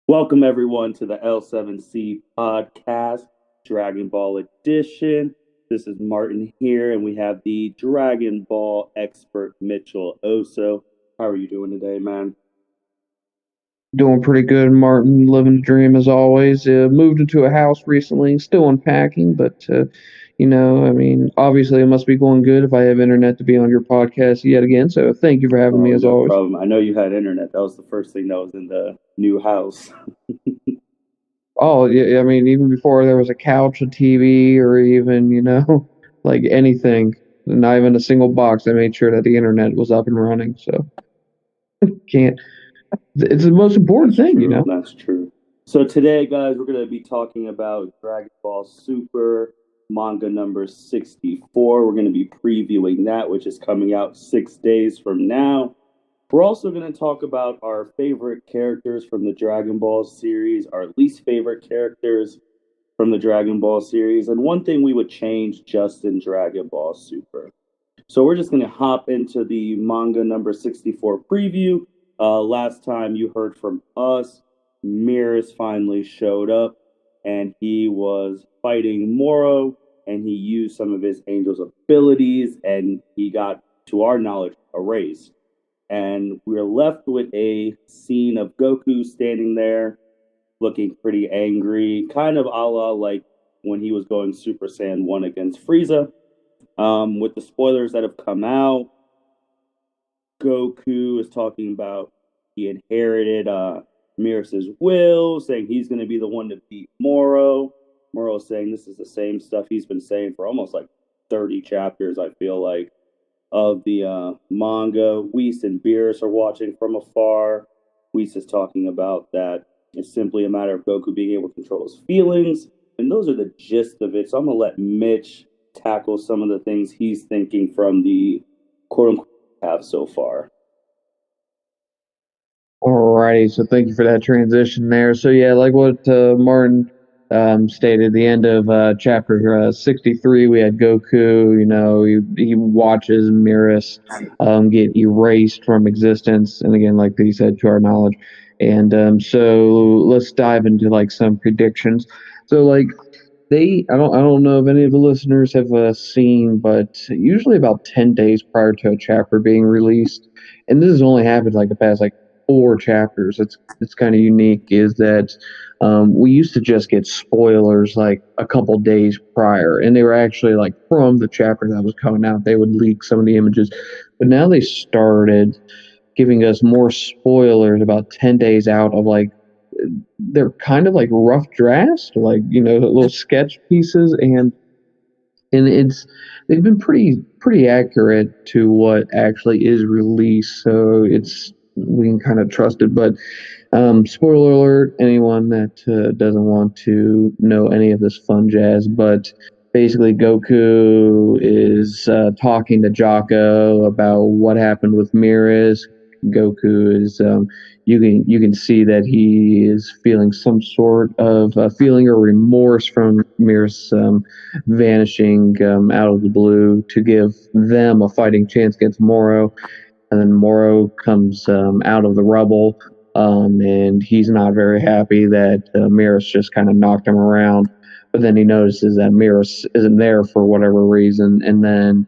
Welcome everyone to the L7C podcast, Dragon Ball edition. This is Martin here, and we have the Dragon Ball expert Mitchell Osso. How are you doing today, man? Doing pretty good, Martin. Living the dream as always. Moved into a house recently, still unpacking, but obviously it must be going good if I have internet to be on your podcast yet again. So thank you for having me Oh, as no always. problem. I know you had internet. That was the first thing that was in the new house. Oh, yeah, I mean, even before there was a couch, a TV, or even, like anything, not even a single box, I made sure that the internet was up and running. So can't, it's the most important That's thing, true. That's true. So today, guys, we're going to be talking about Dragon Ball Super manga number 64. We're going to be previewing that, which is coming out 6 days from now. We're also going to talk about our favorite characters from the Dragon Ball series, our least favorite characters from the Dragon Ball series, and one thing we would change just in Dragon Ball Super. So we're just going to hop into the manga number 64 preview. Last time you heard from us, Miras finally showed up and he was fighting Moro and he used some of his angel's abilities and he got, to our knowledge, erased. And we're left with a scene of Goku standing there looking pretty angry, kind of a la like when he was going Super Saiyan 1 against Frieza. With the spoilers that have come out, Goku is talking about he inherited Miras' will, saying he's going to be the one to beat Moro. Moro saying this is the same stuff he's been saying for almost like 30 chapters, I feel like, of the manga. Whis and Beerus are watching from afar. Whis is talking about that it's simply a matter of Goku being able to control his feelings. And those are the gist of it. So I'm going to let Mitch tackle some of the things he's thinking from the quote unquote have so far. Alrighty, so thank you for that transition there. So yeah, like what Martin stated, the end of chapter 63, we had Goku. He watches Miras get erased from existence, and again, like he said, to our knowledge. And so let's dive into like some predictions. So like I don't know if any of the listeners have seen, but usually about 10 days prior to a chapter being released, and this has only happened like the past like four chapters. It's kind of unique. Is that we used to just get spoilers like a couple days prior, and they were actually like from the chapter that was coming out. They would leak some of the images, but now they started giving us more spoilers about 10 days out of like they're kind of like rough drafts, like little sketch pieces, and it's they've been pretty accurate to what actually is released, so it's we can kind of trust it. But spoiler alert, anyone that doesn't want to know any of this fun jazz, but basically Goku is talking to Jocko about what happened with Miras. Goku is you can see that he is feeling some sort of feeling or remorse from Miras vanishing out of the blue to give them a fighting chance against Moro. And then Moro comes out of the rubble, and he's not very happy that Miras just kind of knocked him around. But then he notices that Miras isn't there for whatever reason, and then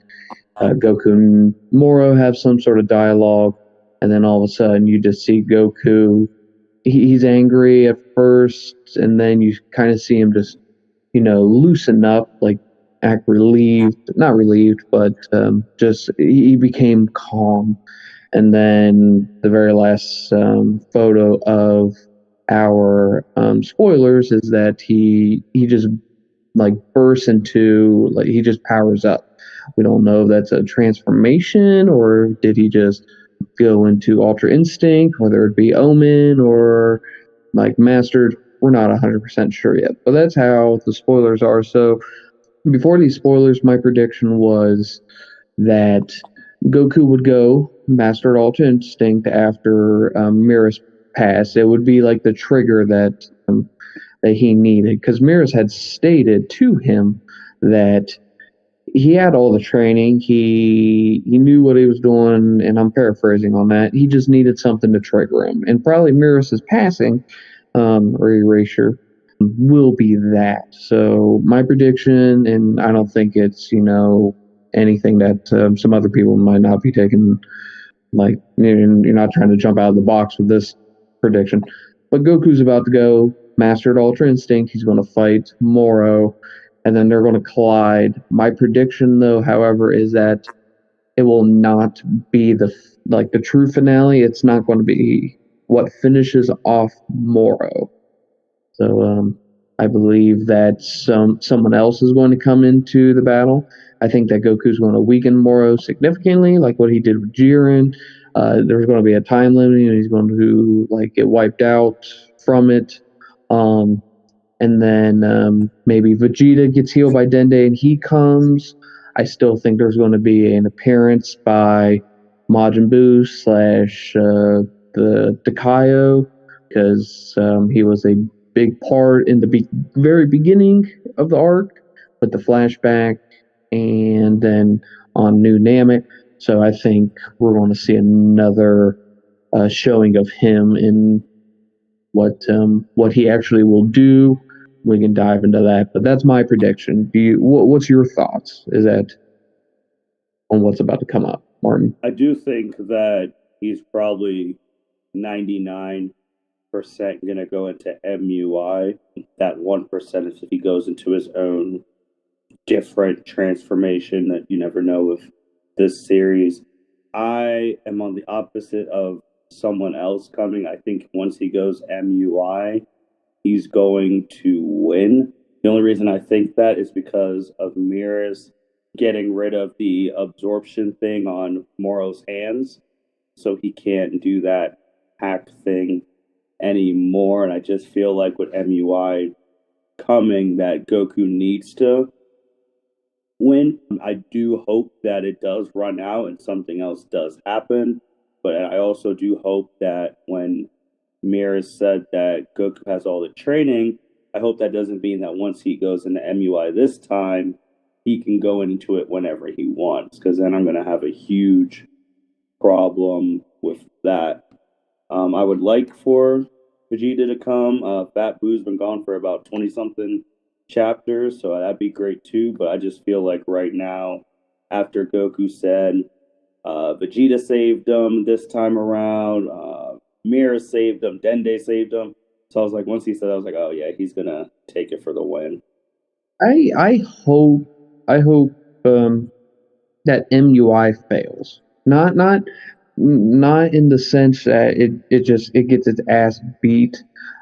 Goku and Moro have some sort of dialogue, and then all of a sudden you just see Goku. He's angry at first, and then you kind of see him just loosen up, like act relieved, not relieved, but just he became calm. And then the very last photo of our spoilers is that he just like bursts into like he just powers up. We don't know if that's a transformation or did he just go into Ultra Instinct, whether it be Omen or like Mastered. We're not 100% sure yet, but that's how the spoilers are. So before these spoilers, my prediction was that Goku would go Mastered Ultra Instinct after Miras passed. It would be like the trigger that he needed because Miras had stated to him that he had all the training. He knew what he was doing, and I'm paraphrasing on that. He just needed something to trigger him, and probably Miras' passing or erasure will be that. So my prediction, and I don't think it's anything that some other people might not be taking. Like you're not trying to jump out of the box with this prediction, but Goku's about to go mastered Ultra Instinct. He's going to fight Moro, and then they're going to collide. My prediction, though, however, is that it will not be the true finale. It's not going to be what finishes off Moro. So I believe that someone else is going to come into the battle. I think that Goku's going to weaken Moro significantly, like what he did with Jiren. There's going to be a time limit, and he's going to get wiped out from it. Um, and then maybe Vegeta gets healed by Dende and he comes. I still think there's going to be an appearance by Majin Buu slash the Takayo because he was a big part in the very beginning of the arc with the flashback and then on New Namek. So I think we're going to see another showing of him in what he actually will do. We can dive into that, but that's my prediction. What's your thoughts? Is that on what's about to come up, Martin? I do think that he's probably 99% going to go into MUI. That 1% is if he goes into his own different transformation that you never know with this series. I am on the opposite of someone else coming. I think once he goes MUI, he's going to win. The only reason I think that is because of Mira's getting rid of the absorption thing on Moro's hands. So he can't do that hack thing anymore. And I just feel like with MUI coming, that Goku needs to win. I do hope that it does run out and something else does happen. But I also do hope that when Mir said that Goku has all the training, I hope that doesn't mean that once he goes into MUI this time, he can go into it whenever he wants, because then I'm going to have a huge problem with that. I would like for Vegeta to come. Fat Boo's been gone for about 20 something chapters, so that'd be great too. But I just feel like right now, after Goku said Vegeta saved him this time around, Mira saved him, Dende saved him. So I was like, once he said, I was like, oh yeah, he's gonna take it for the win. I hope that MUI fails. Not in the sense that it gets its ass beat,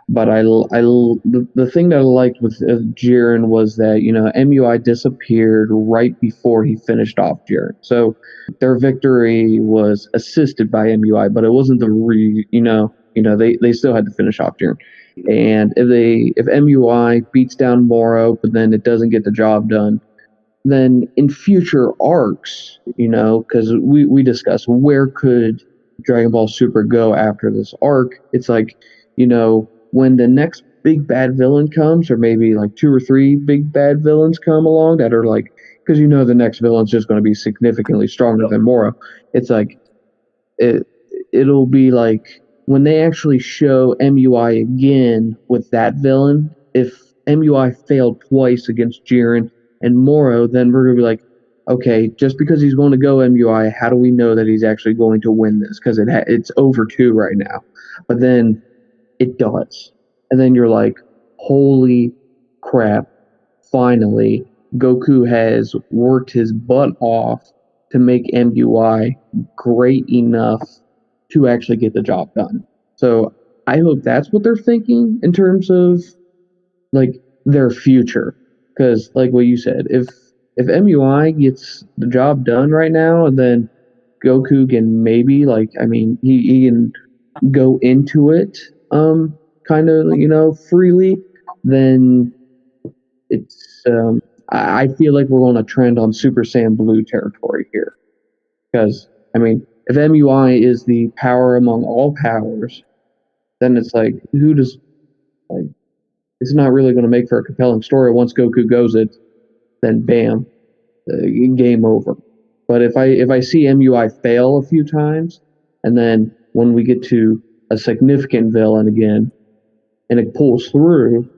but the thing that I liked with Jiren was that MUI disappeared right before he finished off Jiren, so their victory was assisted by MUI, but it wasn't they still had to finish off Jiren. And if MUI beats down Moro, but then it doesn't get the job done, then in future arcs, because we discussed where could Dragon Ball Super go after this arc. It's like, when the next big bad villain comes, or maybe like two or three big bad villains come along that are like, because the next villain's just going to be significantly stronger Yep. than Moro. It's like it it'll be like when they actually show MUI again with that villain. If MUI failed twice against Jiren and Moro, then we're gonna be like, okay, just because he's going to go MUI, how do we know that he's actually going to win this? Because it's over 2 right now, but then it does, and then you're like, holy crap! Finally, Goku has worked his butt off to make MUI great enough to actually get the job done. So I hope that's what they're thinking in terms of their future. Because like what you said, if MUI gets the job done right now, and then Goku can maybe he can go into it kind of freely, then it's I feel like we're on a trend on Super Saiyan Blue territory here. Because if MUI is the power among all powers, then it's like who does like it's not really going to make for a compelling story. Once Goku goes it, then bam, game over. But if I see MUI fail a few times, and then when we get to a significant villain again, and it pulls through,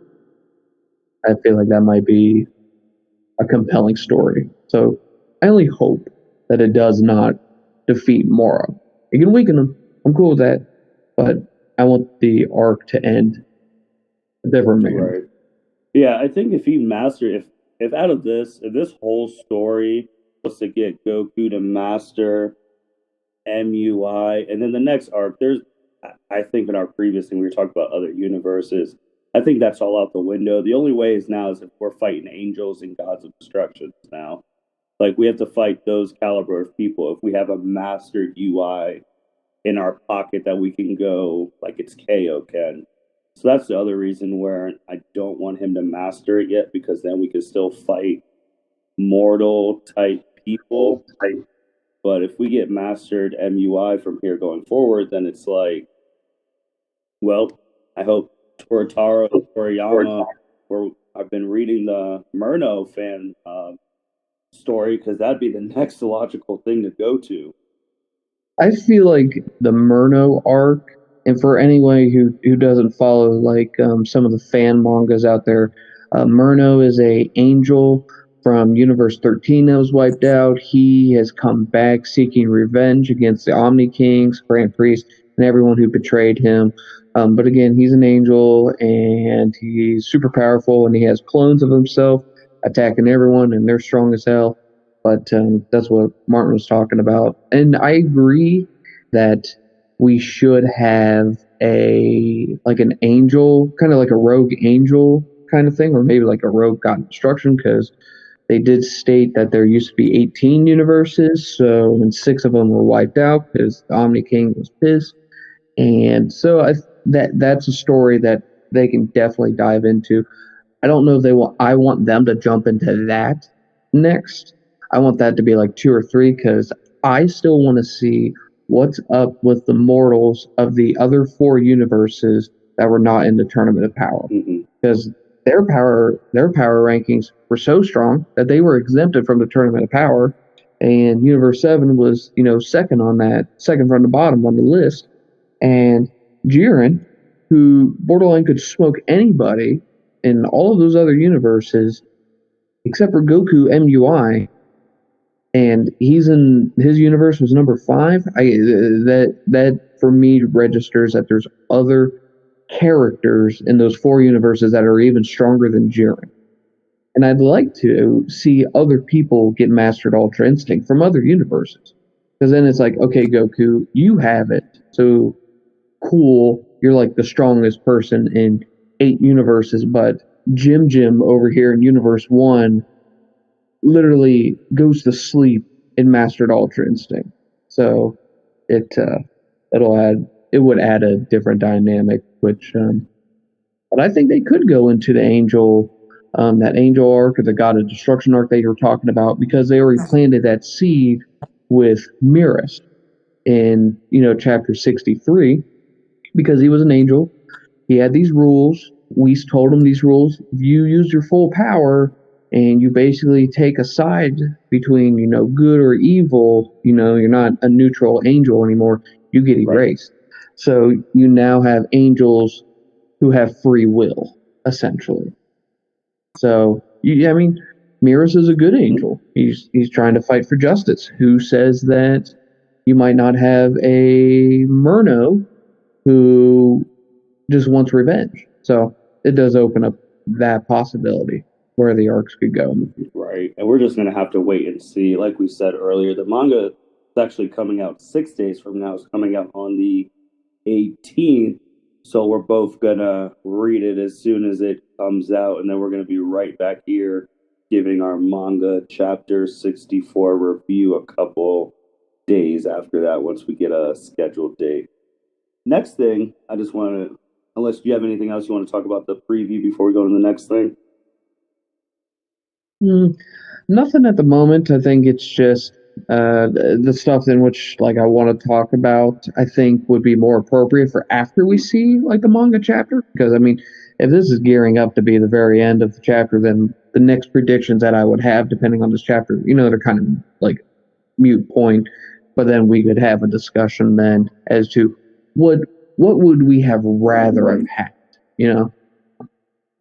I feel like that might be a compelling story. So I only hope that it does not defeat Mora. It can weaken him. I'm cool with that. But I want the arc to end a different manner. Right. Yeah, I think if he mastered, if out of this, if this whole story was to get Goku to master MUI, and then the next arc, I think in our previous thing we were talking about other universes. I think that's all out the window. The only way is now is if we're fighting angels and gods of destruction now. Like we have to fight those caliber of people. If we have a mastered UI in our pocket that we can go like it's Kaioken. So that's the other reason where I don't want him to master it yet, because then we can still fight mortal type people. But if we get mastered MUI from here going forward, then it's like, well, I hope Toriyama, where I've been reading the Murno fan story, because that'd be the next logical thing to go to. I feel like the Murno arc, and for anyone who doesn't follow like some of the fan mangas out there, Murno is a angel from Universe 13 that was wiped out. He has come back seeking revenge against the Omni Kings, Grand Priest, and everyone who betrayed him. But again, he's an angel and he's super powerful, and he has clones of himself attacking everyone, and they're strong as hell. But that's what Martin was talking about. And I agree that we should have an angel, kind of like a rogue angel kind of thing, or maybe like a rogue god destruction, because they did state that there used to be 18 universes, so and 6 of them were wiped out because the Omni King was pissed. And so that's a story that they can definitely dive into. I don't know if they want. I want them to jump into that next. I want that to be like 2 or 3, because I still want to see what's up with the mortals of the other 4 universes that were not in the Tournament of Power, because their power rankings were so strong that they were exempted from the Tournament of Power, and Universe 7 was second on that, second from the bottom on the list, and Jiren, who borderline could smoke anybody in all of those other universes except for Goku MUI, and he's in his universe was number 5. That for me registers that there's other characters in those 4 universes that are even stronger than Jiren. And I'd like to see other people get mastered Ultra Instinct from other universes. Because then it's like, okay, Goku, you have it. So cool, you're like the strongest person in 8 universes, but Jim over here in Universe 1 literally goes to sleep in Mastered Ultra Instinct. So it would add a different dynamic, which but I think they could go into the angel that angel arc or the God of Destruction arc that you were talking about, because they already planted that seed with Mirrors in chapter 63, because he was an angel. He had these rules. We told him these rules. If you use your full power and you basically take a side between, good or evil, you're not a neutral angel anymore, you get erased. Right. So you now have angels who have free will, essentially. So, I mean, Mirrors is a good angel. He's trying to fight for justice. Who says that you might not have a Murno who just wants revenge? So it does open up that possibility where the arcs could go. Right. And we're just going to have to wait and see. Like we said earlier, the manga is actually coming out 6 days from now. It's coming out on the 18th. So we're both going to read it as soon as it comes out. And then we're going to be right back here giving our manga chapter 64 review a couple days after that, once we get a scheduled date. Next thing, I just want to, unless you have anything else you want to talk about the preview before we go to the next thing. Nothing at the moment. I think it's just the stuff in which I want to talk about, I think would be more appropriate for after we see the manga chapter. Because I mean, if this is gearing up to be the very end of the chapter, then the next predictions that I would have, depending on this chapter, they're kind of mute point. But then we could have a discussion then as to what would we have rather have had. you know,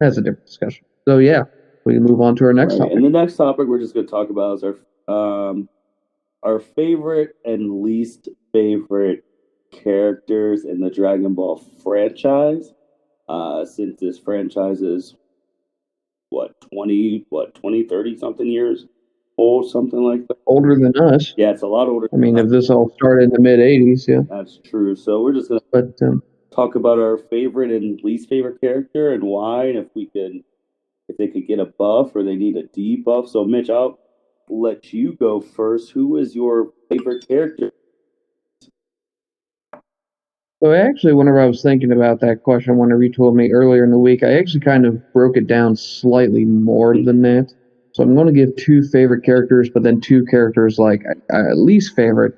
that's a different discussion. So yeah, we can move on to our next Right. And topic. the next topic we're just going to talk about is our favorite and least favorite characters in the Dragon Ball franchise. Since this franchise is what 20, 30 something years old, something like that. Older than us. Yeah, it's a lot older I mean, than if us. this all started in the mid '80s, yeah. That's true. So we're just gonna But talk about our favorite and least favorite character and why, and if they could get a buff or they need a debuff. So Mitch, I'll let you go first. Who is your favorite character? so actually, whenever I was thinking about that question, whenever you told me earlier in the week, I actually kind of broke it down slightly more than that. So I'm going to give two favorite characters, but then two characters like least favorite.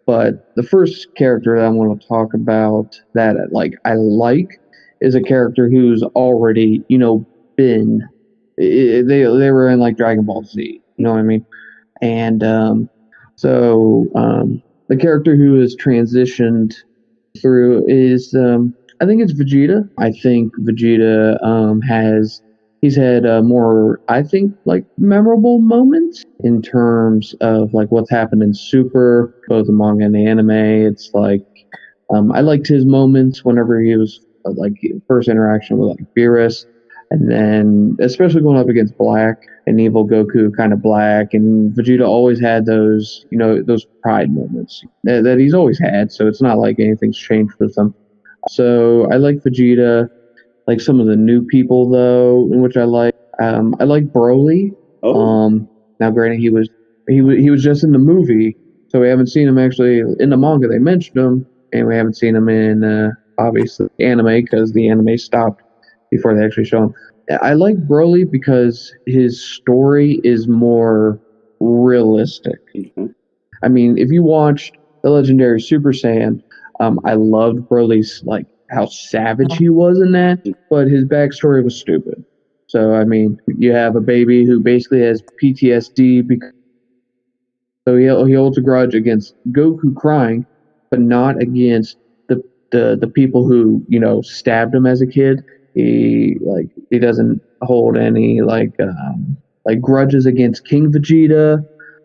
But the first character that I want to talk about that I like is a character who's already been they were in like Dragon Ball Z. You know what I mean? And so the character who has transitioned through is I think it's Vegeta. I think Vegeta has he's had more I think like memorable moments in terms of like what's happened in Super, both the manga and the anime. It's like I liked his moments whenever he was like first interaction with like Beerus, and then especially going up against Black and Evil Goku, kind of Black, and Vegeta always had those those pride moments that he's always had. So it's not like anything's changed with him. So I like Vegeta. Like some of the new people though, in which I like Broly. Oh, Um, Now, granted, he was just in the movie, so we haven't seen him actually in the manga. They mentioned him, and we haven't seen him in obviously anime because the anime stopped before they actually show him. I like Broly because his story is more realistic. okay. I mean, if you watched the legendary Super Saiyan, I loved Broly's like how savage he was in that, but his backstory was stupid. So I mean, you have a baby who basically has PTSD because so he holds a grudge against Goku crying, but not against the people who stabbed him as a kid. He doesn't hold any like grudges against King Vegeta,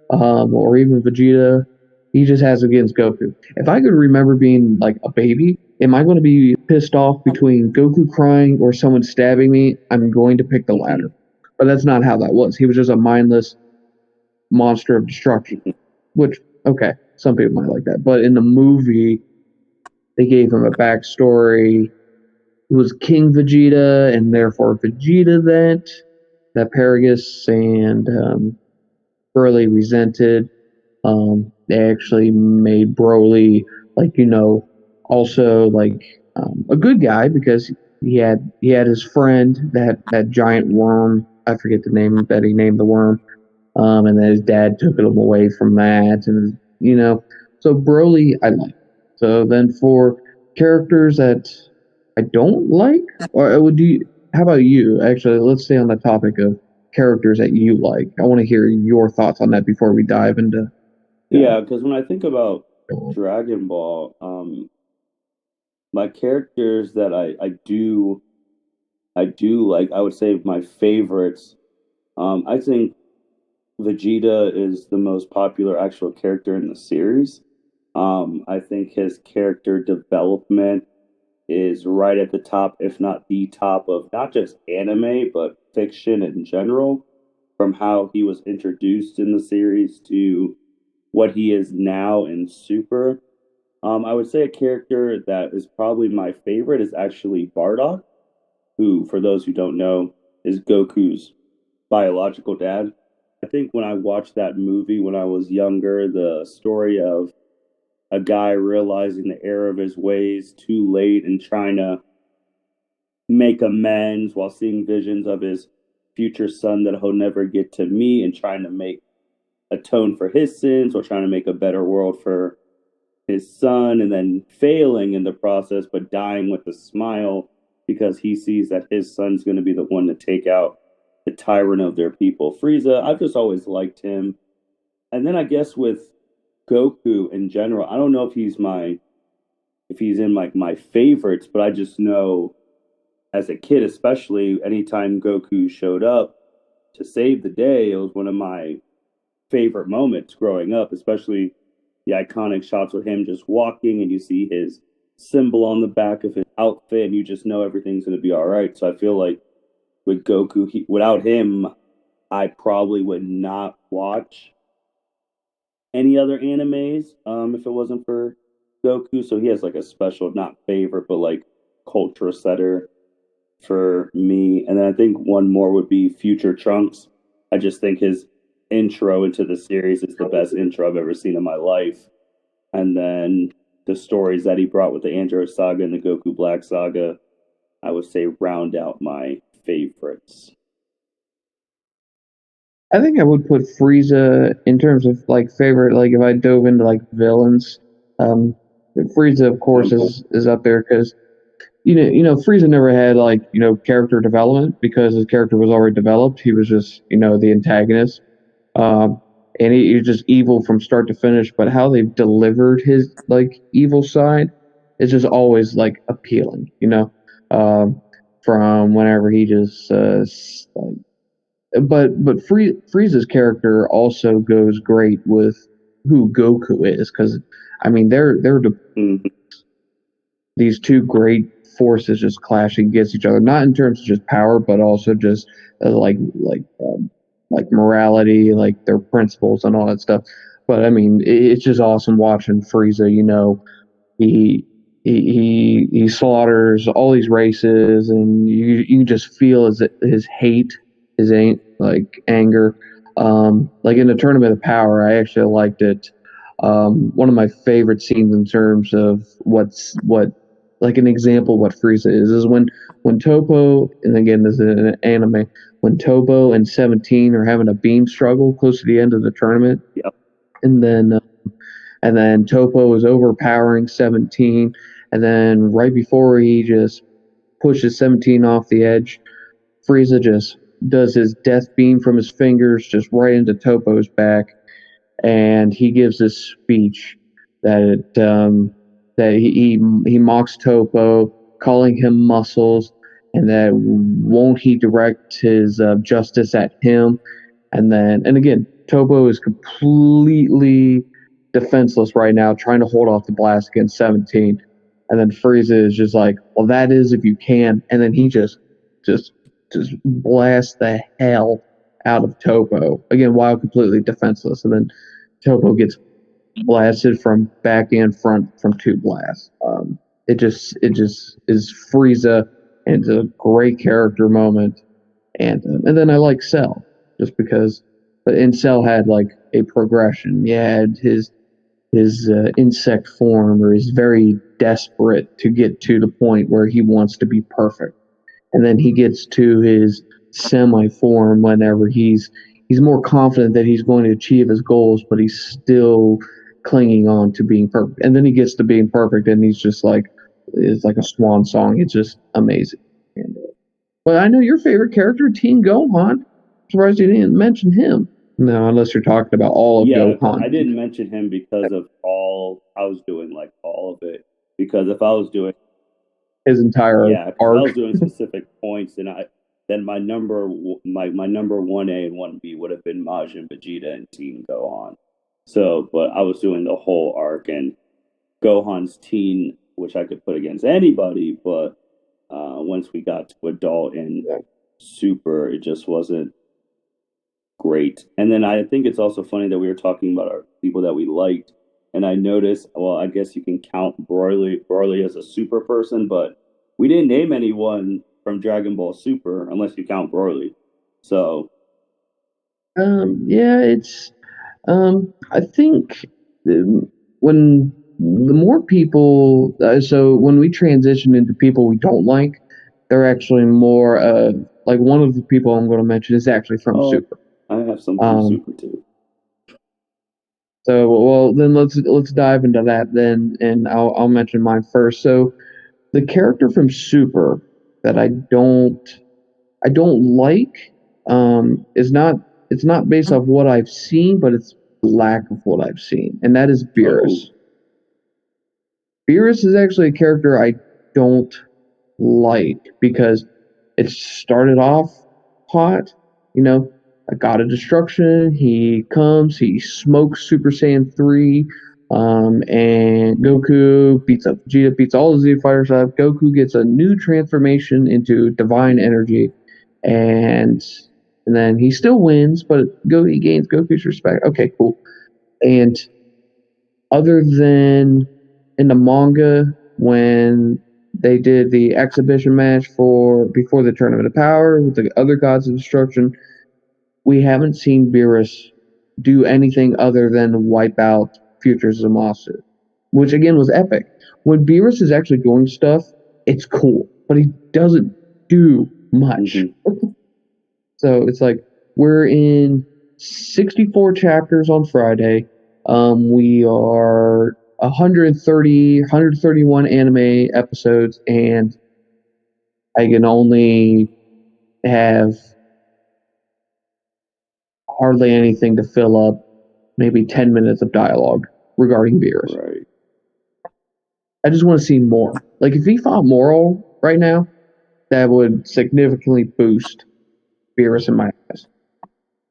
or even Vegeta. He just has against Goku. If I could remember being like a baby, am I going to be pissed off between Goku crying or someone stabbing me? I'm going to pick the latter. But that's not how that was. He was just a mindless monster of destruction. Which, okay, some people might like that. But in the movie, they gave him a backstory. It was King Vegeta, and therefore Vegeta that Paragus and Broly resented. They actually made Broly like also like a good guy because he had his friend that giant worm. I forget the name that he named the worm. And then his dad took him away from that, and so Broly I like. So then for characters that I don't like, or would you? How about you? Actually, let's stay on the topic of characters that you like. I want to hear your thoughts on that before we dive into. Yeah. Yeah, because when I think about Dragon Ball, my characters that I do like, I would say my favorites. I think Vegeta is the most popular actual character in the series. I think his character development is right at the top, if not the top of not just anime, but fiction in general, from how he was introduced in the series to what he is now in Super. I would say a character that is probably my favorite is actually Bardock, who, for those who don't know, is Goku's biological dad. I think when I watched that movie when I was younger, the story of a guy realizing the error of his ways too late and trying to make amends while seeing visions of his future son that he'll never get to meet and trying to make atone for his sins or trying to make a better world for his son and then failing in the process but dying with a smile because he sees that his son's going to be the one to take out the tyrant of their people. Frieza, I've just always liked him. And then I guess with Goku in general, I don't know if he's in like my favorites, but I just know as a kid, especially anytime Goku showed up to save the day, it was one of my favorite moments growing up, especially the iconic shots with him just walking and you see his symbol on the back of his outfit and you just know everything's going to be all right. So I feel like with Goku, without him, I probably would not watch any other animes if it wasn't for Goku. So he has like a special, not favorite, but like culture setter for me. And then I think one more would be Future Trunks. I just think his intro into the series is the best intro I've ever seen in my life. And then the stories that he brought with the Android Saga and the Goku Black Saga, I would say round out my favorites. I think I would put Frieza in terms of like favorite. Like if I dove into like villains, um, Frieza of course Okay. is up there because Frieza never had like character development because his character was already developed. He was just the antagonist, um, and he was just evil from start to finish. But how they've delivered his like evil side is just always like appealing. From whenever he just like but Frieza's character also goes great with who Goku is because I mean they're Mm-hmm. these two great forces just clashing against each other, not in terms of just power, but also just like morality, like their principles and all that stuff. But I mean, it's just awesome watching Frieza. He he slaughters all these races, and you just feel his hate, his ain't like anger. Like in the Tournament of Power, I actually liked it. One of my favorite scenes in terms of what like an example of what Frieza is when Topo, and again this is an anime, when Topo and 17 are having a beam struggle close to the end of the tournament, Yep. and then Topo is overpowering 17, and then right before he just pushes 17 off the edge, Frieza just does his death beam from his fingers just right into Topo's back, and he gives this speech that he mocks Topo, calling him muscles, and that won't he direct his justice at him, and again, Topo is completely defenseless right now, trying to hold off the blast against 17. And then Frieza is just like, well, that is if you can. And then he just, just blasts the hell out of Topo again while completely defenseless. And then Topo gets blasted from back and front from two blasts. It just is Frieza, and it's a great character moment. And then I like Cell just because, but in Cell had like a progression. You had his insect form, where he's very desperate to get to the point where he wants to be perfect, and then he gets to his semi form whenever he's more confident that he's going to achieve his goals, but he's still clinging on to being perfect. And then he gets to being perfect, and he's just like it's like a swan song. It's just amazing. And, but I know your favorite character, Teen Gohan. Surprised you didn't mention him. No, unless you're talking about all of Yeah, Gohan. I didn't mention him because of all I was doing, like all of it. Because if I was doing, His entire yeah, because if I arc. was doing specific points, then my number 1A and 1B would have been Majin, Vegeta, and Teen Gohan. So, but I was doing the whole arc and Gohan's teen, which I could put against anybody, but once we got to adult and super, it just wasn't great. And then I think it's also funny that we were talking about our people that we liked, and I noticed. Well, I guess you can count Broly as a super person, but we didn't name anyone from Dragon Ball Super unless you count Broly. So Yeah, it's. I think when the more people, so when we transition into people we don't like, they're actually more. Like one of the people I'm going to mention is actually from oh, Super. I have some from Um, Super too. so well then let's dive into that then, and I'll mention mine first. So the character from Super that I don't like is not it's not based off what I've seen, but it's lack of what I've seen, and that is Oh, Beerus. Beerus is actually a character I don't like, because it started off hot, you know, a god of destruction. He comes, he smokes Super Saiyan 3, and Goku beats up Vegeta, beats all the Z Fighters up. Goku gets a new transformation into divine energy, and and then he still wins, but he gains Goku's respect. Okay, cool. And other than in the manga, when they did the exhibition match for before the Tournament of Power with the other gods of destruction, we haven't seen Beerus do anything other than wipe out Future Zamasu, which again was epic. When Beerus is actually doing stuff, it's cool, but he doesn't do much. So it's like we're in 64 chapters on Friday. We are 130, 131 anime episodes, and I can only have hardly anything to fill up maybe 10 minutes of dialogue regarding Beerus. Right. I just want to see more. Like, if he fought Moral right now, that would significantly boost Beerus in my eyes.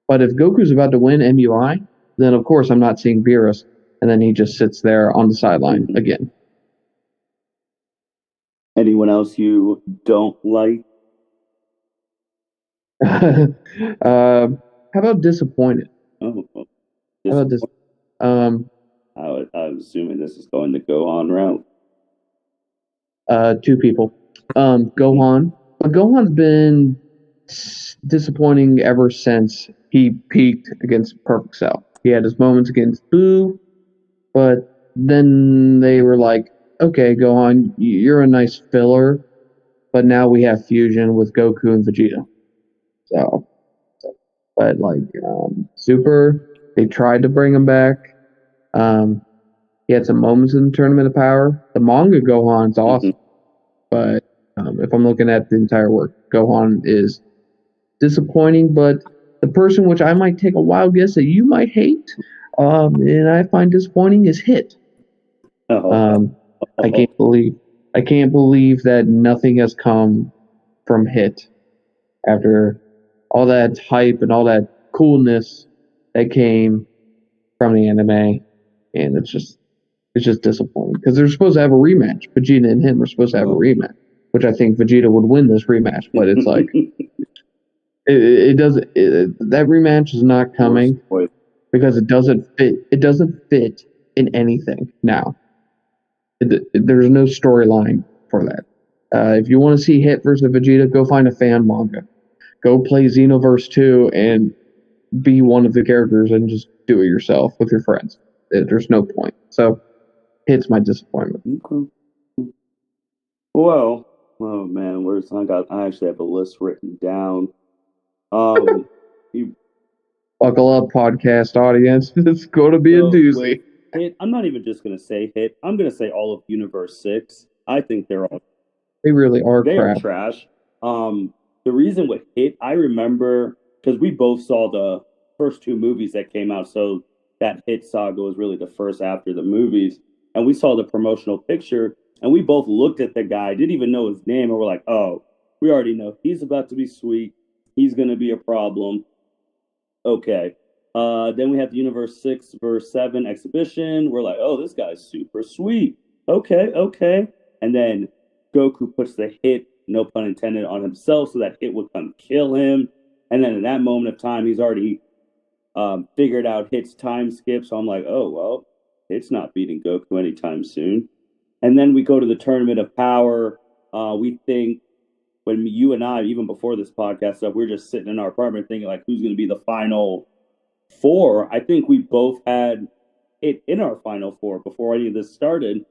But if Goku's about to win MUI, then of course I'm not seeing Beerus, and then he just sits there on the sideline again. Anyone else you don't like? How about disappointed? Oh, How about this? Um, I was assuming this is going the Gohan route. Two people. Gohan, but Gohan's been disappointing ever since he peaked against Perfect Cell. He had his moments against Boo, but then they were like, okay, Gohan, you're a nice filler, but now we have fusion with Goku and Vegeta. So, but like Super, they tried to bring him back. He had some moments in the Tournament of Power. The manga Gohan's awesome, but if I'm looking at the entire work, Gohan is disappointing. But the person which I might take a wild guess that you might hate, and I find disappointing, is Hit. I can't believe that nothing has come from Hit after all that hype and all that coolness that came from the anime, and it's just disappointing because they're supposed to have a rematch. Vegeta and him are supposed to have a rematch, which I think Vegeta would win this rematch, but it's like it doesn't. That rematch is not coming because it doesn't fit. It doesn't fit in anything now. There's no storyline for that. If you want to see Hit versus Vegeta, go find a fan manga. Go play Xenoverse 2 and be one of the characters and just do it yourself with your friends. There's no point. So, Hit's my disappointment. Okay. Well, oh man, I actually have a list written down. You, Buckle up, podcast audience. It's going to be a doozy. Hit. I'm not even just going to say Hit. I'm going to say all of Universe 6. I think they really are they crap. Are trash. The reason with Hit, I remember because we both saw the first two movies that came out, so that Hit saga was really the first after the movies, and we saw the promotional picture, and we both looked at the guy, didn't even know his name, and we're like, oh, we already know he's about to be sweet. He's going to be a problem. Okay. Then we have the Universe 6 verse 7 exhibition. We're like, oh, this guy's super sweet. Okay. And then Goku puts the Hit, no pun intended, on himself so that Hit would come kill him. And then in that moment of time, he's already figured out Hit's time skip. So I'm like, oh, well, Hit's not beating Goku anytime soon. And then we go to the Tournament of Power. We think when you and I, even before this podcast stuff, we were just sitting in our apartment thinking, like, who's going to be the final four? I think we both had it in our final four before any of this started.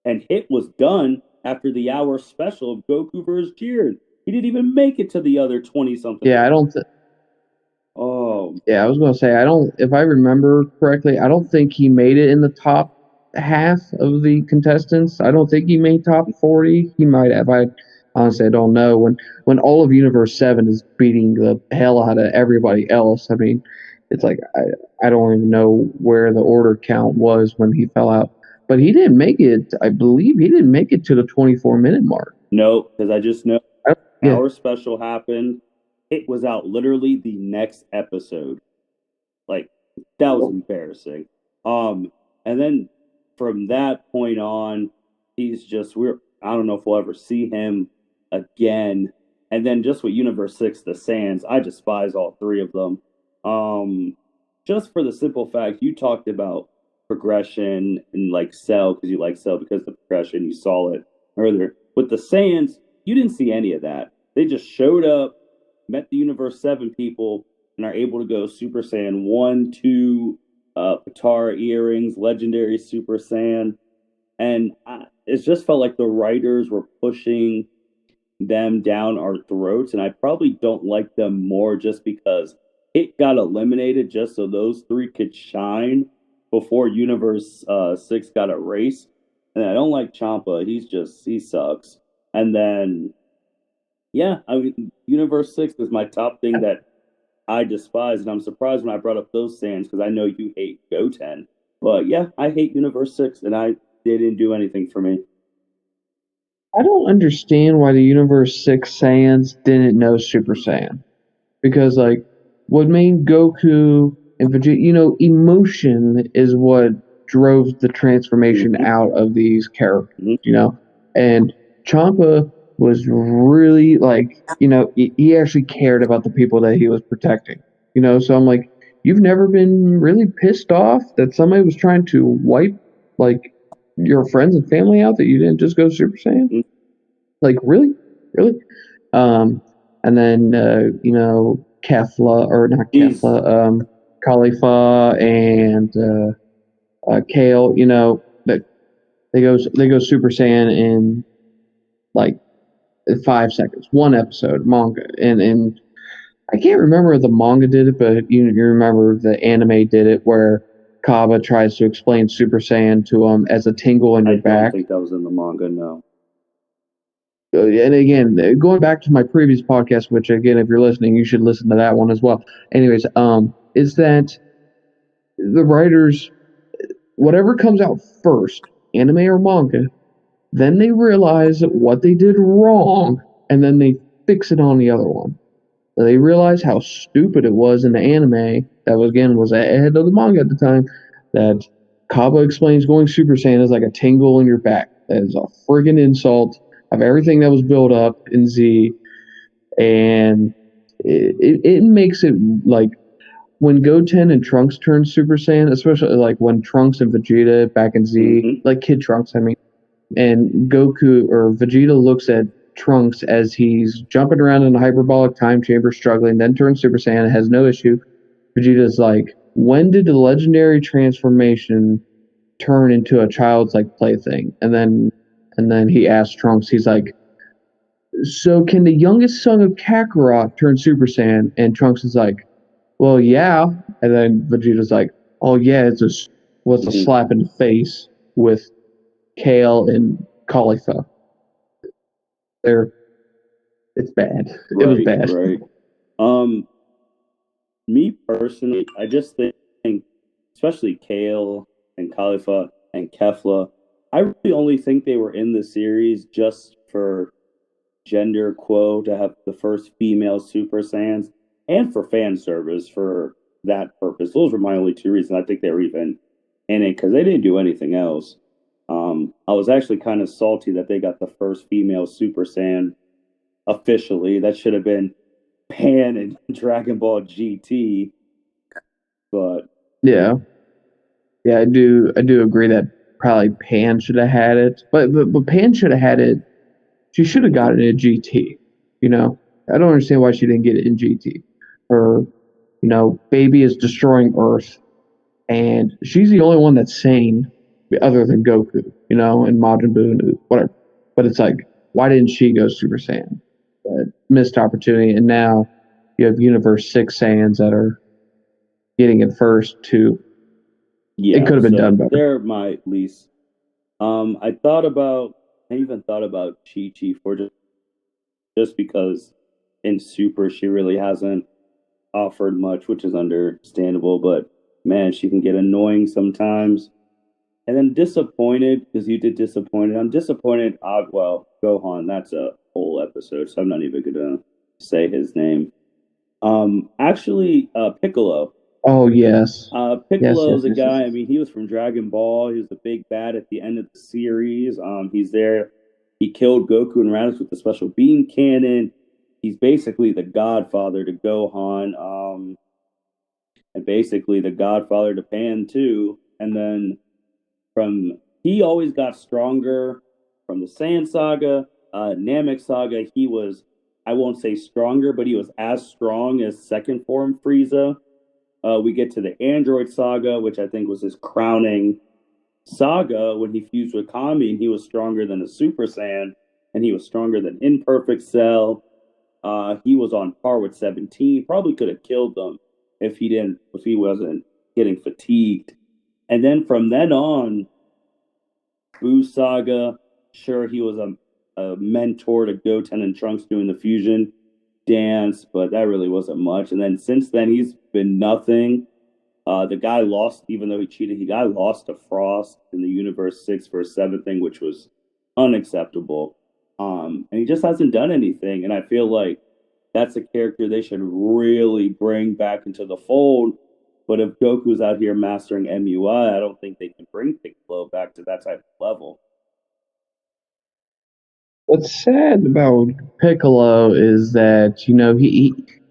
And Hit was done after the hour special of Goku versus Jiren. He didn't even make it to the other 20-something. Yeah, I don't. Yeah, I was going to say, if I remember correctly, I don't think he made it in the top half of the contestants. I don't think he made top 40. He might have. Honestly, I don't know. When all of Universe 7 is beating the hell out of everybody else, I mean, it's like I don't even know where the order count was when he fell out. But he didn't make it. I believe he didn't make it to the 24-minute mark. No, because I just know Yeah. our special happened. It was out literally the next episode. Like that was embarrassing. And then from that point on, he's just we're I don't know if we'll ever see him again. And then just with Universe 6, the Sands, I despise all three of them. Um, just for the simple fact you talked about progression and like Cell because you like Cell because of the progression, you saw it earlier. With the Sands, you didn't see any of that. They just showed up, met the Universe 7 people, and are able to go Super Saiyan 1, 2, Patara earrings, legendary Super Saiyan. And it just felt like the writers were pushing them down our throats. And I probably don't like them more just because it got eliminated just so those three could shine before Universe 6 got erased. And I don't like Champa. He sucks. And then, yeah, I mean, Universe 6 is my top thing that I despise, and I'm surprised when I brought up those sands because I know you hate Goten. But yeah, I hate Universe 6, and they didn't do anything for me. I don't understand why the Universe 6 Saiyans didn't know Super Saiyan. Because, like, what made Goku and Vegeta, emotion is what drove the transformation Mm-hmm, out of these mm-hmm. characters. And Champa was really, like, he actually cared about the people that he was protecting. So I'm like, you've never been really pissed off that somebody was trying to wipe, like, your friends and family out that you didn't just go Super Saiyan? Mm-hmm. Like, really? Really? And then Kefla or not Jeez, Kefla, Khalifa and Kale. That they go Super Saiyan in like 5 seconds, one episode manga, and I can't remember if the manga did it, but you remember the anime did it where Kaba tries to explain Super Saiyan to him as a tingle in I your don't back. think that was in the manga. No. And again, going back to my previous podcast, which again, if you're listening, you should listen to that one as well. Anyways, is that the writers, whatever comes out first, anime or manga, then they realize what they did wrong, and then they fix it on the other one. So they realize how stupid it was in the anime that was ahead of the manga at the time. That Kaba explains going Super Saiyan is like a tingle in your back. That is a friggin' insult of everything that was built up in Z, and it makes it like when Goten and Trunks turn Super Saiyan, especially like when Trunks and Vegeta back in Z, Mm-hmm. like Kid Trunks, I mean, and Goku or Vegeta looks at Trunks as he's jumping around in a hyperbolic time chamber, struggling, then turns Super Saiyan and has no issue. Vegeta's like, when did the legendary transformation turn into a child's like plaything? And then he asks Trunks, he's like, so can the youngest son of Kakarot turn Super Saiyan? And Trunks is like, well, yeah. And then Vegeta's like, oh yeah, it's a Mm-hmm. slap in the face with Kale and Cauliflower. They're It's bad. It was Right, bad. right. Um, Me personally, I just think, especially Kale and Khalifa and Kefla, I really only think they were in the series just for gender quo to have the first female Super Saiyans and for fan service for that purpose. Those were my only two reasons. I think they were even in it because they didn't do anything else. I was actually kind of salty that they got the first female Super Saiyan officially. That should have been Pan and Dragon Ball GT, but Yeah, yeah, I do agree that probably Pan should have had it, but Pan should have had it. She should have got it in GT. You know, I don't understand why she didn't get it in GT. Her, baby is destroying Earth, and she's the only one that's sane, other than Goku. And Majin Buu and whatever. But it's like, why didn't she go Super Saiyan? Missed opportunity, and now you have Universe 6 Saiyans that are getting it first too. It yeah, could have been done so better. they're my least. I thought about, I even thought about Chi Chi for just because in Super she really hasn't offered much, which is understandable. But man, she can get annoying sometimes. And then disappointed because you did disappointed. I'm disappointed. Well, Gohan, that's a whole episode, so I'm not even gonna say his name. Actually, Piccolo. Oh yes, yes, Piccolo yes, is a yes, yes. guy. I mean, he was from Dragon Ball. He was the big bad at the end of the series. He's there. He killed Goku and Raditz with the special beam cannon. He's basically the godfather to Gohan, and basically the godfather to Pan too. And then from he always got stronger from the Saiyan saga, Namek saga. He was, I won't say stronger, but he was as strong as second form Frieza. We get to the Android saga, which I think was his crowning saga when he fused with Kami, and he was stronger than a Super Saiyan, and he was stronger than Imperfect Cell. He was on par with 17. Probably could have killed them if he wasn't getting fatigued. And then from then on, Boo Saga. Sure, he was a mentor to Goten and Trunks doing the fusion dance, but that really wasn't much. And then since then, he's been nothing. The guy lost, even though he cheated, he got lost to Frost in the Universe 6 for 7 thing, which was unacceptable. And he just hasn't done anything. And I feel like that's a character they should really bring back into the fold. But if Goku's out here mastering MUI, I don't think they can bring Piccolo back to that type of level. What's sad about Piccolo is that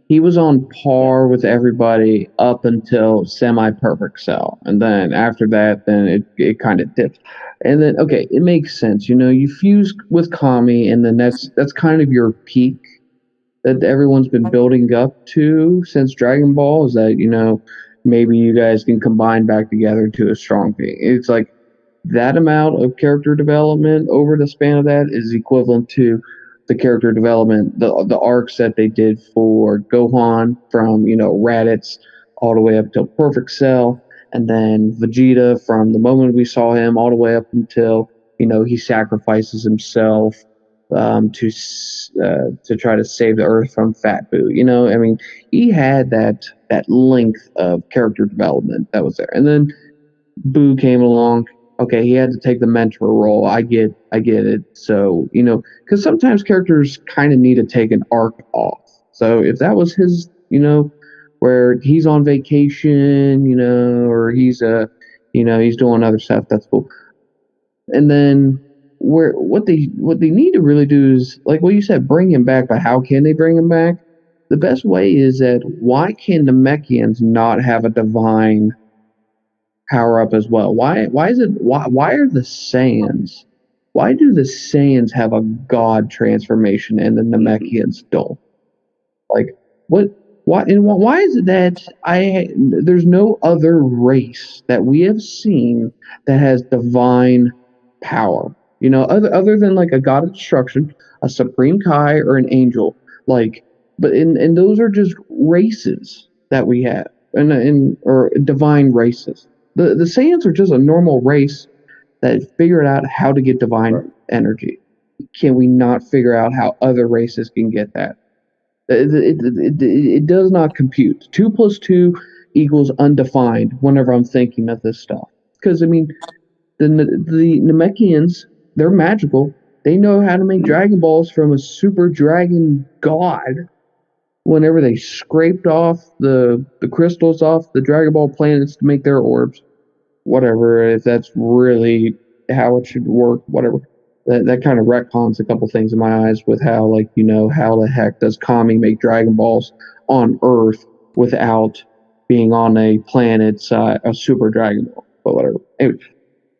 he was on Yeah, par with everybody up until semi-perfect cell, and then after that, then it kind of dipped. And then okay, it makes sense. You fuse with Kami, and then that's kind of your peak that everyone's been building up to since Dragon Ball. Is that maybe you guys can combine back together to a strong peak. It's like that amount of character development over the span of that is equivalent to the character development, the arcs that they did for Gohan from Raditz all the way up till Perfect Cell, and then Vegeta from the moment we saw him all the way up until he sacrifices himself to try to save the Earth from Fat Boo. I mean, he had that length of character development that was there, and then Boo came along. Okay, he had to take the mentor role. I get it. So because sometimes characters kind of need to take an arc off. So if that was his, where he's on vacation, or he's doing other stuff, that's cool. And then where what they need to really do is like what you said, bring him back. But how can they bring him back? The best way is that why can the Mechians not have a divine power up as well? Why is it why are the Saiyans? Why do the Saiyans have a god transformation and the mm-hmm. Namekians don't? Like what? Why is it that there's no other race that we have seen that has divine power? Other than like a god of destruction, a supreme Kai, or an angel. Like, but and those are just races that we have, and or divine races. The Saiyans are just a normal race that figured out how to get divine Right. energy. Can we not figure out how other races can get that? It does not compute. 2 plus 2 equals undefined whenever I'm thinking of this stuff. Because, I mean, the Namekians, they're magical. They know how to make Mm-hmm. Dragon Balls from a super dragon god whenever they scraped off the crystals off the Dragon Ball planets to make their orbs. Whatever, if that's really how it should work, whatever. That kind of retcons a couple things in my eyes with how, like, how the heck does Kami make Dragon Balls on Earth without being on a planet, a Super Dragon Ball, but whatever. Anyway,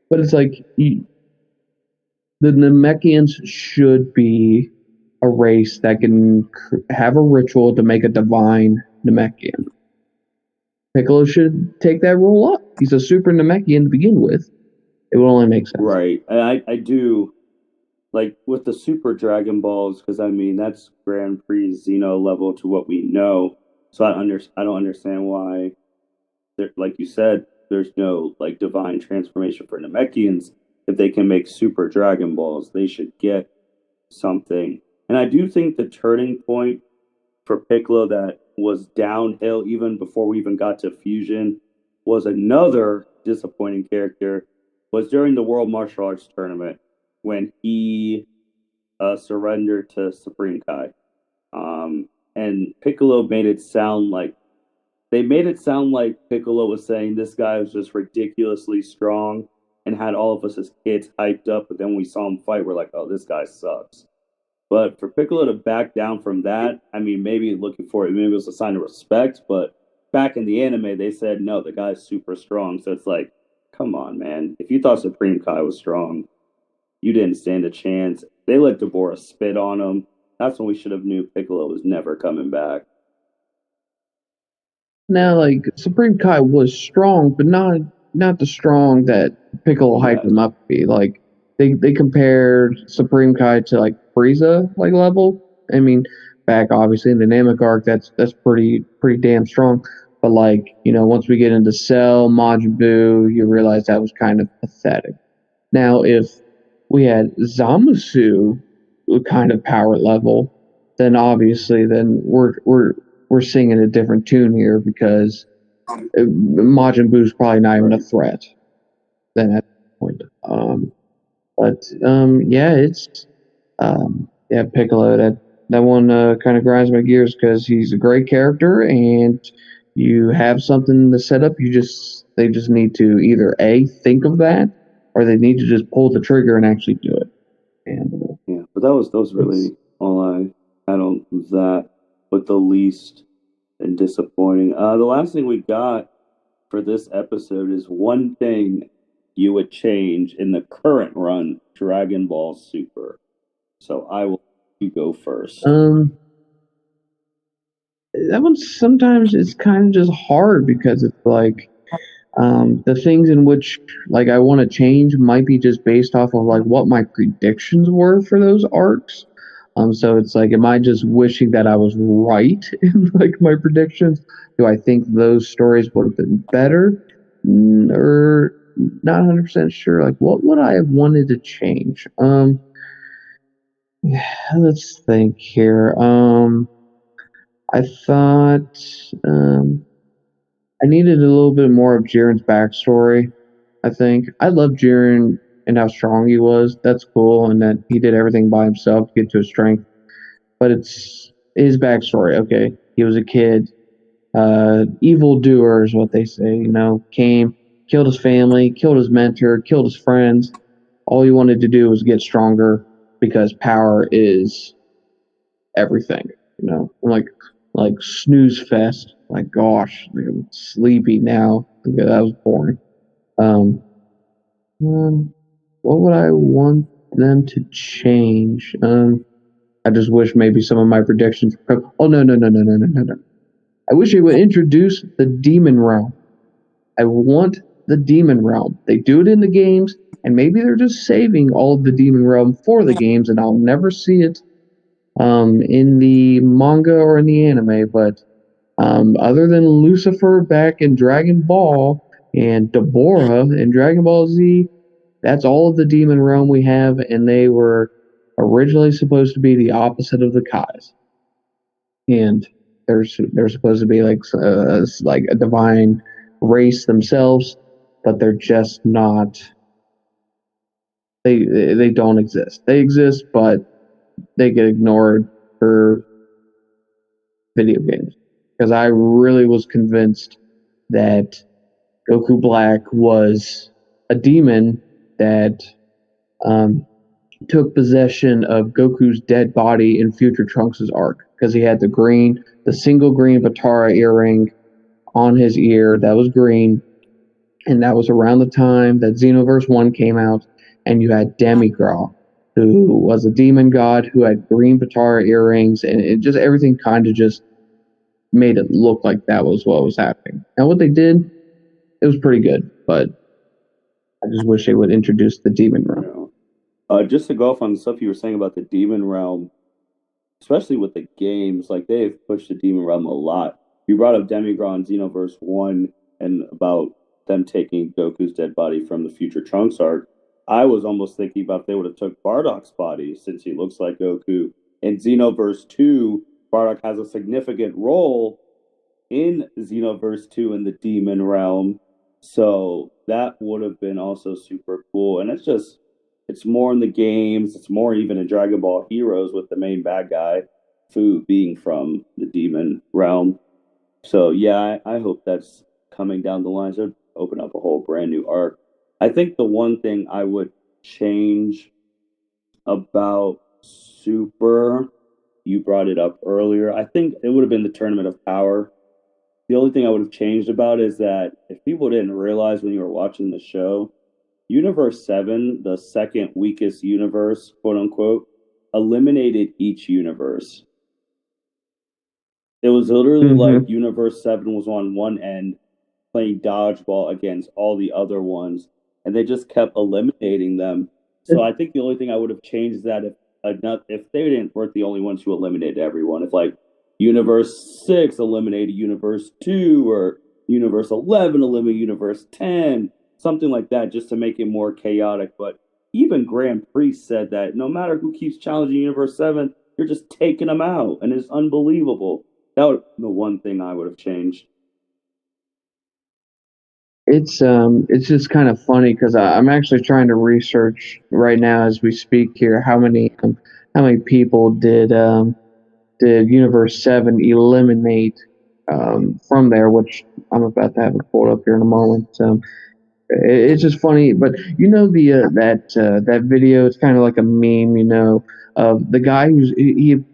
but it's like the Namekians should be a race that can have a ritual to make a divine Namekian. Piccolo should take that role up. He's a Super Namekian to begin with. It will only make sense. Right. I do like with the Super Dragon Balls because I mean that's Grand Prix Xeno level to what we know. So I don't understand why there, like you said, there's no like divine transformation for Namekians. If they can make Super Dragon Balls, they should get something. And I do think the turning point for Piccolo that was downhill even before we even got to Fusion was another disappointing character. was during the World Martial Arts Tournament when he surrendered to Supreme Kai. And Piccolo made it sound like they made it sound like Piccolo was saying this guy was just ridiculously strong and had all of us as kids hyped up. But then we saw him fight, we're like, oh, this guy sucks. But for Piccolo to back down from that, I mean, maybe looking for it, maybe it was a sign of respect. But back in the anime, they said, no, the guy's super strong. So it's like, come on, man. If you thought Supreme Kai was strong, you didn't stand a chance. They let Deborah spit on him. That's when we should have knew Piccolo was never coming back. Now, like Supreme Kai was strong, but not the strong that Piccolo hyped Yes, him up to be. Like they compared Supreme Kai to like Frieza like level. I mean, back obviously in the Namek arc, that's pretty damn strong. But like once we get into Cell, Majin Buu, you realize that was kind of pathetic. Now, if we had Zamasu kind of power level, then obviously then we're singing a different tune here because Majin Buu's probably not even a right. threat then at that point. But yeah, it's yeah, Piccolo. That one kind of grinds my gears because he's a great character, and you have something to set up. They just need to either a think of that, or they need to just pull the trigger and actually do it. And Yeah, but that was it's really all I had on that, but the least and disappointing. The last thing we got for this episode is one thing you would change in the current run Dragon Ball Super. So I will you go first. um that one sometimes it's kind of just hard because it's like the things in which like I want to change might be just based off of like what my predictions were for those arcs. So it's like, am I just wishing that I was right in like my predictions? Do I think those stories would have been better, or not 100% sure? Like, what would I have wanted to change? Yeah, let's think here. I thought um, I needed a little bit more of Jiren's backstory. I think I love Jiren and how strong he was. That's cool, and that he did everything by himself to get to his strength. But it's his backstory. Okay, he was a kid, evil doer is what they say. Came, killed his family, killed his mentor, killed his friends. All he wanted to do was get stronger because power is everything. Like snooze fest. Like gosh, like, I'm sleepy now. Okay, that was boring. Um, what would I want them to change? I just wish maybe some of my predictions. Oh no! I wish they would introduce the demon realm. I want the demon realm. They do it in the games, and maybe they're just saving all of the demon realm for the games, and I'll never see it in the manga or in the anime. But other than Lucifer back in Dragon Ball and Deborah in Dragon Ball Z, that's all of the demon realm we have, and they were originally supposed to be the opposite of the Kais. And they're supposed to be like a divine race themselves, but they're just not. They don't exist. They exist, but they get ignored for video games. Because I really was convinced that Goku Black was a demon that um, took possession of Goku's dead body in Future Trunks' arc because he had the single green Batara earring on his ear that was green, and that was around the time that Xenoverse 1 came out, and you had Demigra, who was a demon god who had green Batara earrings, and it just everything kind of just made it look like that was what was happening. Now, what they did, it was pretty good, but I just wish they would introduce the demon realm. Just to go off on the stuff you were saying about the Demon Realm, especially with the games, like they've pushed the Demon Realm a lot. You brought up Demigron Xenoverse 1 and about them taking Goku's dead body from the Future Trunks arc. I was almost thinking about if they would have took Bardock's body since he looks like Goku. In Xenoverse 2, Bardock has a significant role in Xenoverse 2 in the Demon Realm. So that would have been also super cool. And it's more in the games. It's more even in Dragon Ball Heroes with the main bad guy, Fu, being from the demon realm. So yeah, I hope that's coming down the line. So open up a whole brand new arc. I think the one thing I would change about Super, you brought it up earlier. I think it would have been the Tournament of Power. The only thing I would have changed about is that if people didn't realize when you were watching the show, Universe 7, the second weakest universe, quote unquote, eliminated each universe. It was literally Mm-hmm. like Universe 7 was on one end playing dodgeball against all the other ones, and they just kept eliminating them. So I think the only thing I would have changed is that if they didn't weren't the only ones who eliminated everyone, if like Universe 6 eliminated Universe 2 or Universe 11 eliminated Universe 10, something like that, just to make it more chaotic. But even Grand Priest said that no matter who keeps challenging Universe 7, you're just taking them out, and it's unbelievable. That would be the one thing I would have changed. It's just kind of funny because I'm actually trying to research right now as we speak here how many people did Universe 7 eliminate from there, which I'm about to have it pulled up here in a moment. It's just funny, but you know that video. It's kind of like a meme, you know, of the guy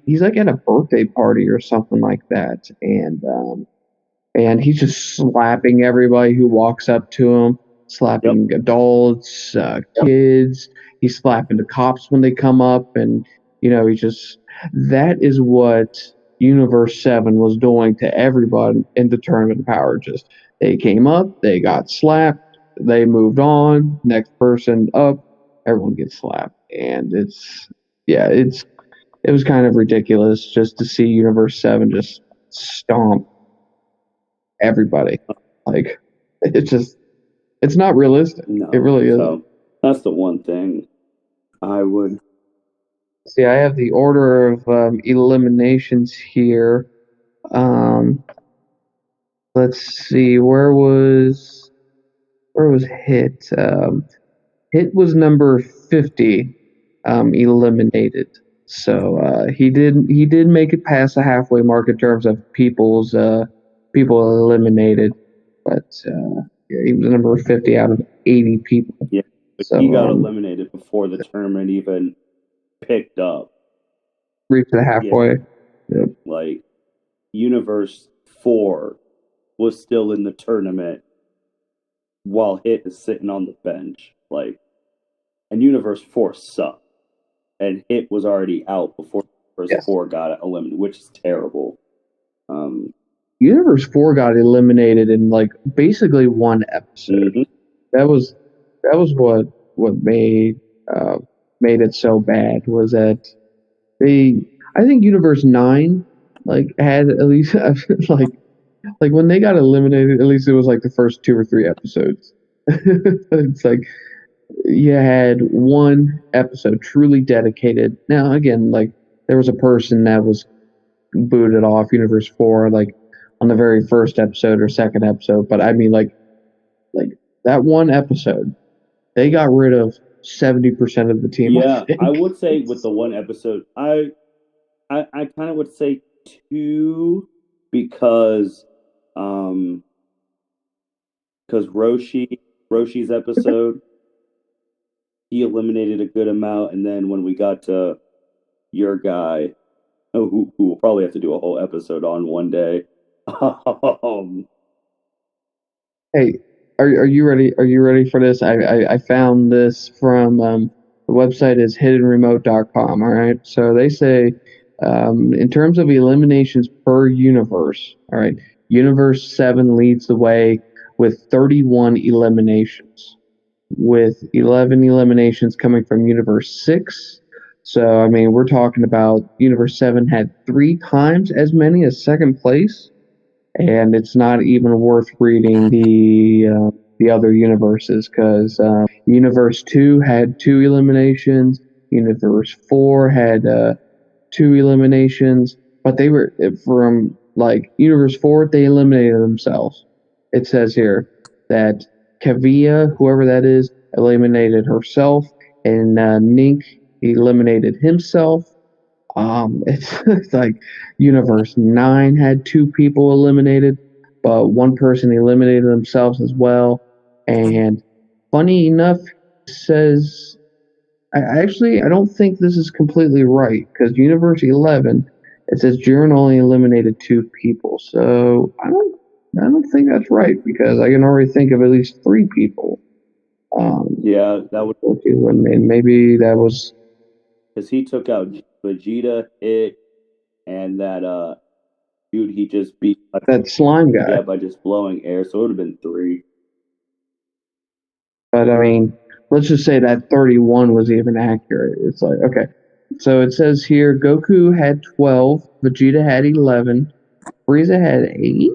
he's like at a birthday party or something like that, and he's just slapping everybody who walks up to him, Yep. slapping adults, kids. He's slapping the cops when they come up, and you know, he just that is what Universe 7 was doing to everybody in the Tournament of Power. Just they came up, they got slapped, they moved on, next person up, everyone gets slapped, and yeah, it was kind of ridiculous just to see Universe 7 just stomp everybody. Like it's not realistic. It No. really isn't. So that's the one thing I would. See, I have the order of eliminations here. Um, let's see, where was Hit? Hit was number 50, eliminated. So he did make it past the halfway mark in terms of people eliminated, but yeah, he was number 50 out of 80 people. Yeah. But he So got eliminated before the tournament even picked up. reached the Yeah. halfway. Yep. Like Universe 4 was still in the tournament while Hit is sitting on the bench. Like, and Universe 4 sucked. And Hit was already out before Universe Yes. 4 got eliminated, which is terrible. Um, Universe 4 got eliminated in like basically one episode. mhm. That was what uh, made it so bad was that they I think Universe 9 like had at least like when they got eliminated at least it was like the first 2 or 3 episodes. It's like you had one episode truly dedicated. Now again, like there was a person that was booted off Universe 4 like on the very first episode or second episode, but I mean like that one episode, they got rid of 70% of the team, I Yeah, I think. would say with the one episode, I kind of would say two because um because Roshi's episode he eliminated a good amount, and then when we got to your guy, who will probably have to do a whole episode on one day. um, Hey, are you ready? Are you ready for this? I found this from the website is hiddenremote.com. All right. So they say in terms of eliminations per universe, all right, Universe 7 leads the way with 31 eliminations, with 11 eliminations coming from Universe 6. So, I mean, we're talking about Universe 7 had 3 times as many as second place, and it's not even worth reading the other universes because Universe 2 had 2 eliminations, Universe 4 had 2 eliminations, but they were from like Universe 4 they eliminated themselves. It says here that Kavia, whoever that is, eliminated herself, and Nink eliminated himself. It's like Universe 9 had two people eliminated, but one person eliminated themselves as well. And funny enough, says I don't think this is completely right because Universe 11 it says Jiren only eliminated two people, so I don't think that's right because I can already think of at least three people. Yeah, that would And maybe that was because he took out Vegeta, Hit, and that dude he just beat. that slime Yeah, guy. by just blowing air. So it would have been three. But I mean, let's just say that 31 was even accurate. It's like, okay. So it says here Goku had 12, Vegeta had 11, Frieza had 8,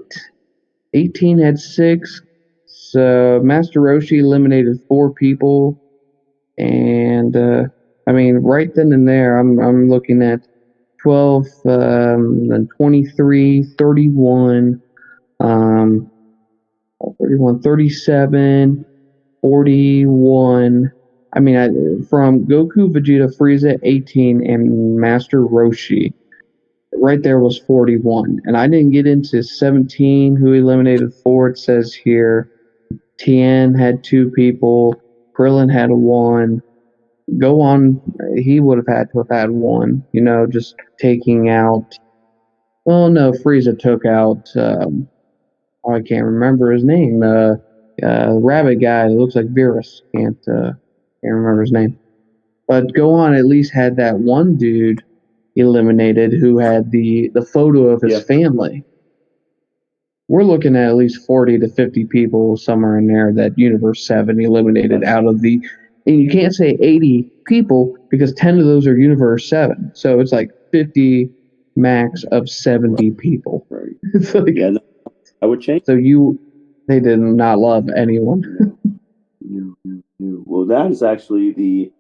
18 had 6. So Master Roshi eliminated 4 people. And I mean, right then and there, I'm looking at 12, then 23, 31, um, 31, 37, 41. I mean, from Goku, Vegeta, Frieza, 18, and Master Roshi, right there was 41. And I didn't get into 17, who eliminated 4. It says here Tien had 2 people, Krillin had 1. Go on, he would have had to have had 1, just taking out. Well, no, Frieza took out. I can't remember his name. Rabbit guy that looks like Beerus. Can't remember his name. But Gohan at least had that one dude eliminated who had the photo of his Yeah, family. We're looking at least 40 to 50 people somewhere in there that Universe 7 eliminated yes, out of the. And you can't say 80 people because 10 of those are Universe 7. So it's like 50 max of right, 70 people. right. It's like, Yeah, no, I would change. so they did not love anyone. No, no, no, no. Well, that is actually the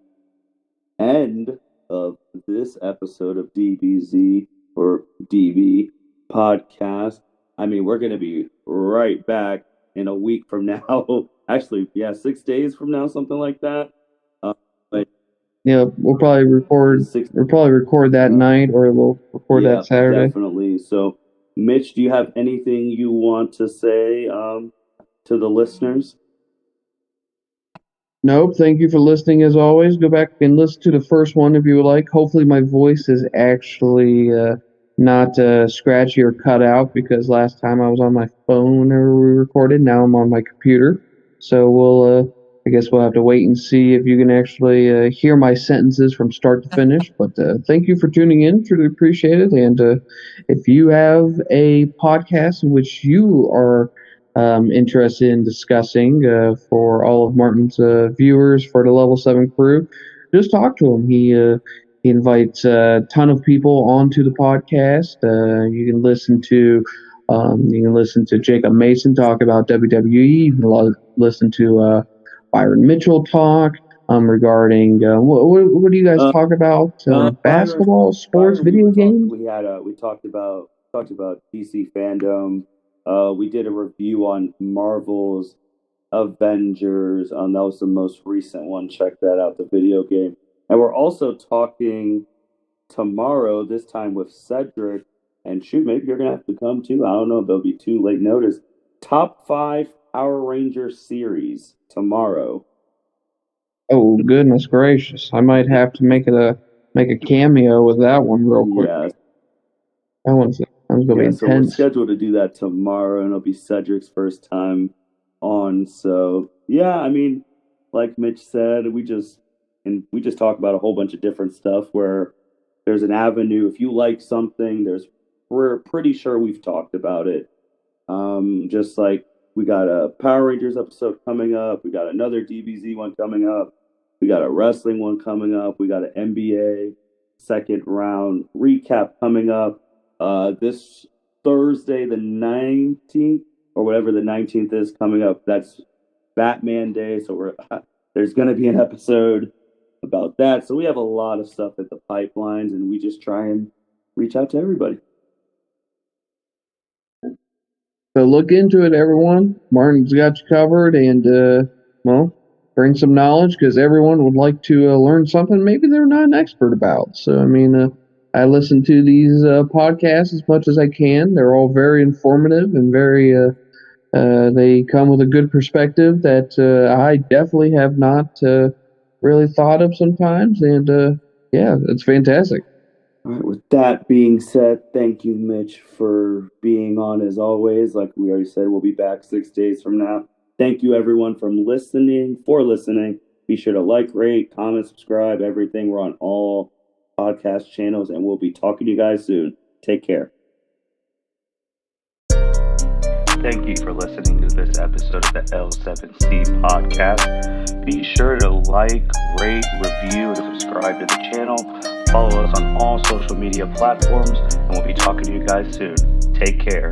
end of this episode of DBZ or DB podcast. I mean, we're going to be right back in a week from now. Actually, yeah, 6 days from now, something like that. But Yeah, six, we'll probably record that night or we'll record yeah, that Saturday. definitely. So, Mitch, do you have anything you want to say to the listeners? Nope. Thank you for listening as always. Go back and listen to the first one if you would like. Hopefully, my voice is actually not scratchy or cut out because last time I was on my phone or we recorded. Now I'm on my computer. So I guess we'll have to wait and see if you can actually hear my sentences from start to finish. But thank you for tuning in. Truly appreciate it. And if you have a podcast in which you are interested in discussing for all of Martin's viewers for the Level 7 crew, just talk to him. He invites a ton of people onto the podcast. You can listen to Jacob Mason talk about WWE. You can listen to Byron Mitchell talk regarding what do you guys Uh, talk about? Byron, Basketball, sports, Byron, we video were talking. games? We talked about DC fandom. We did a review on Marvel's Avengers. That was the most recent one. Check that out, the video game. And we're also talking tomorrow, this time with Cedric. And shoot, maybe you're gonna have to come too. I don't know. There'll be too late notice. Top 5 Power Rangers series tomorrow. Oh goodness gracious! I might have to make a cameo with that one real quick. Yeah, That one's gonna be yeah. So we're intense. scheduled to do that tomorrow, and it'll be Cedric's first time on. So yeah, I mean, like Mitch said, we just talk about a whole bunch of different stuff where there's an avenue. If you like something, we're pretty sure we've talked about it. Just like we got a Power Rangers episode coming up, we got another DBZ one coming up, we got a wrestling one coming up, we got an NBA second round recap coming up. This Thursday, the 19th, or whatever the 19th is coming up, that's Batman Day. So there's going to be an episode about that. So we have a lot of stuff at the pipelines, and we just try and reach out to everybody. So look into it, everyone. Martin's got you covered, and well, bring some knowledge because everyone would like to learn something maybe they're not an expert about. So I mean, I listen to these podcasts as much as I can. They're all very informative and very. They come with a good perspective that I definitely have not really thought of sometimes, and yeah, it's fantastic. All right, with that being said, thank you, Mitch, for being on as always. Like we already said, we'll be back 6 days from now. Thank you, everyone, for listening. Be sure to like, rate, comment, subscribe, everything. We're on all podcast channels, and we'll be talking to you guys soon. Take care. Thank you for listening to this episode of the L7C podcast. Be sure to like, rate, review, and subscribe to the channel. Follow us on all social media platforms, and we'll be talking to you guys soon. Take care.